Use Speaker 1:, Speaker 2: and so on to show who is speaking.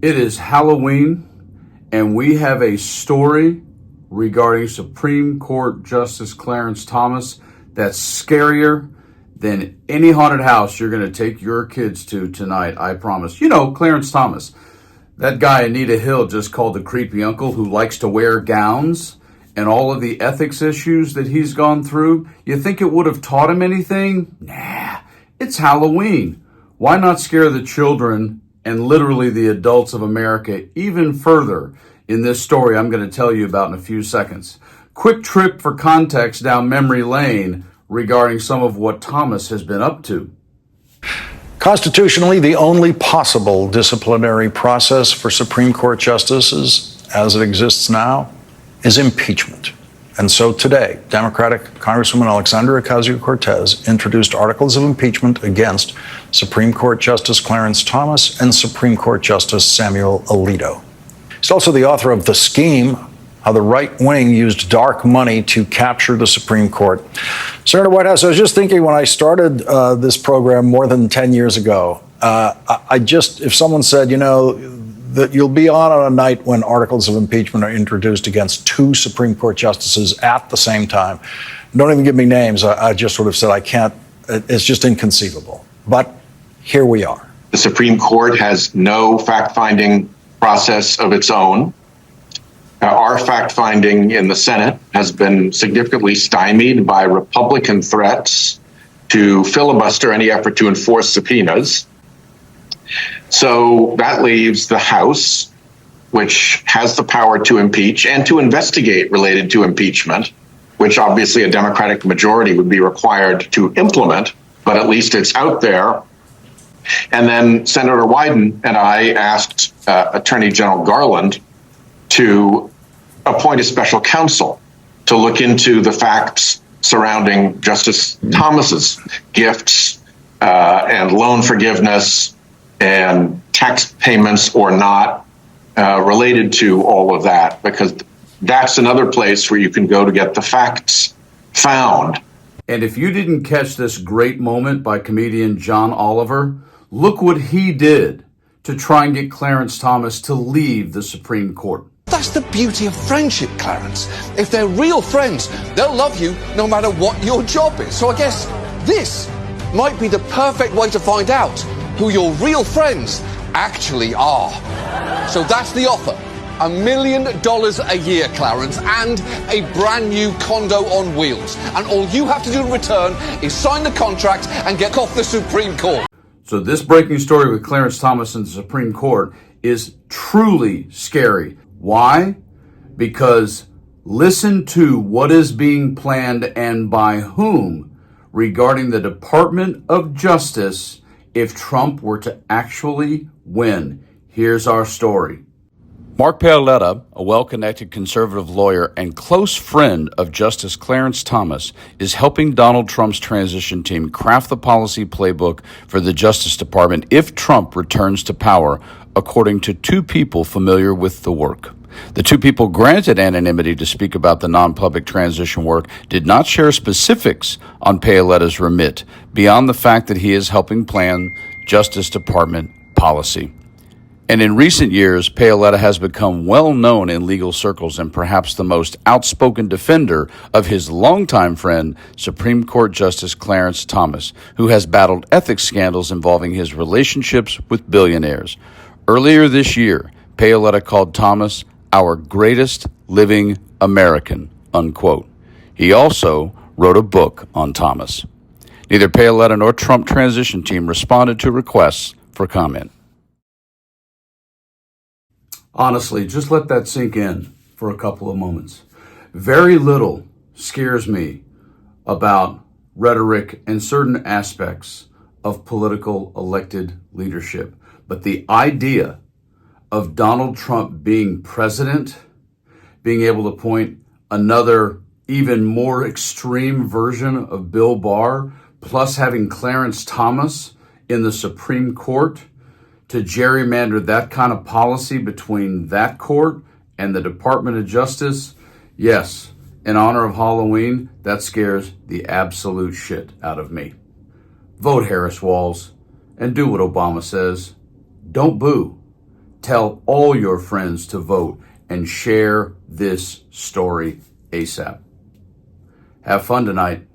Speaker 1: It is Halloween, and we have a story regarding Supreme Court Justice Clarence Thomas that's scarier than any haunted house you're going to take your kids to tonight, I promise. You know, Clarence Thomas, that guy Anita Hill just called the creepy uncle who likes to wear gowns, and all of the ethics issues that he's gone through. You think it would have taught him anything? Nah, it's Halloween. Why not scare the children and literally the adults of America even further in this story I'm going to tell you about in a few seconds? Quick trip for context down memory lane regarding some of what Thomas has been up to.
Speaker 2: Constitutionally, the only possible disciplinary process for Supreme Court justices, as it exists now, is impeachment. And so today, Democratic Congresswoman Alexandria Ocasio-Cortez introduced articles of impeachment against Supreme Court Justice Clarence Thomas and Supreme Court Justice Samuel Alito. He's also the author of The Scheme, How the Right Wing Used Dark Money to Capture the Supreme Court. Senator Whitehouse, I was just thinking when I started this program more than 10 years ago, if someone said, that you'll be on a night when articles of impeachment are introduced against two Supreme Court justices at the same time. Don't even give me names. I just sort of said I can't. It's just inconceivable. But here we are.
Speaker 3: The Supreme Court has no fact-finding process of its own. Our fact-finding in the Senate has been significantly stymied by Republican threats to filibuster any effort to enforce subpoenas. So that leaves the House, which has the power to impeach and to investigate related to impeachment, which obviously a Democratic majority would be required to implement, but at least it's out there. And then Senator Wyden and I asked Attorney General Garland to appoint a special counsel to look into the facts surrounding Justice Thomas's gifts and loan forgiveness and tax payments or not related to all of that, because that's another place where you can go to get the facts found.
Speaker 1: And if you didn't catch this great moment by comedian John Oliver, look what he did to try and get Clarence Thomas to leave the Supreme Court.
Speaker 4: That's the beauty of friendship, Clarence. If they're real friends, they'll love you no matter what your job is. So I guess this might be the perfect way to find out who your real friends actually are. So that's the offer. $1 million a year, Clarence, and a brand new condo on wheels. And all you have to do in return is sign the contract and get off the Supreme Court.
Speaker 1: So this breaking story with Clarence Thomas and the Supreme Court is truly scary. Why? Because listen to what is being planned and by whom regarding the Department of Justice if Trump were to actually win. Here's our story. Mark Paoletta, a well-connected conservative lawyer and close friend of Justice Clarence Thomas, is helping Donald Trump's transition team craft the policy playbook for the Justice Department if Trump returns to power, according to two people familiar with the work. The two people granted anonymity to speak about the non-public transition work did not share specifics on Paoletta's remit, beyond the fact that he is helping plan Justice Department policy. And in recent years, Paoletta has become well known in legal circles and perhaps the most outspoken defender of his longtime friend, Supreme Court Justice Clarence Thomas, who has battled ethics scandals involving his relationships with billionaires. Earlier this year, Paoletta called Thomas our greatest living American, unquote. He also wrote a book on Thomas. Neither Paoletta nor Trump transition team responded to requests for comment. Honestly, just let that sink in for a couple of moments. Very little scares me about rhetoric and certain aspects of political elected leadership. But the idea of Donald Trump being president, being able to appoint another even more extreme version of Bill Barr, plus having Clarence Thomas in the Supreme Court to gerrymander that kind of policy between that court and the Department of Justice, yes, in honor of Halloween, that scares the absolute shit out of me. Vote Harris Walls and do what Obama says. Don't boo. Tell all your friends to vote and share this story ASAP. Have fun tonight.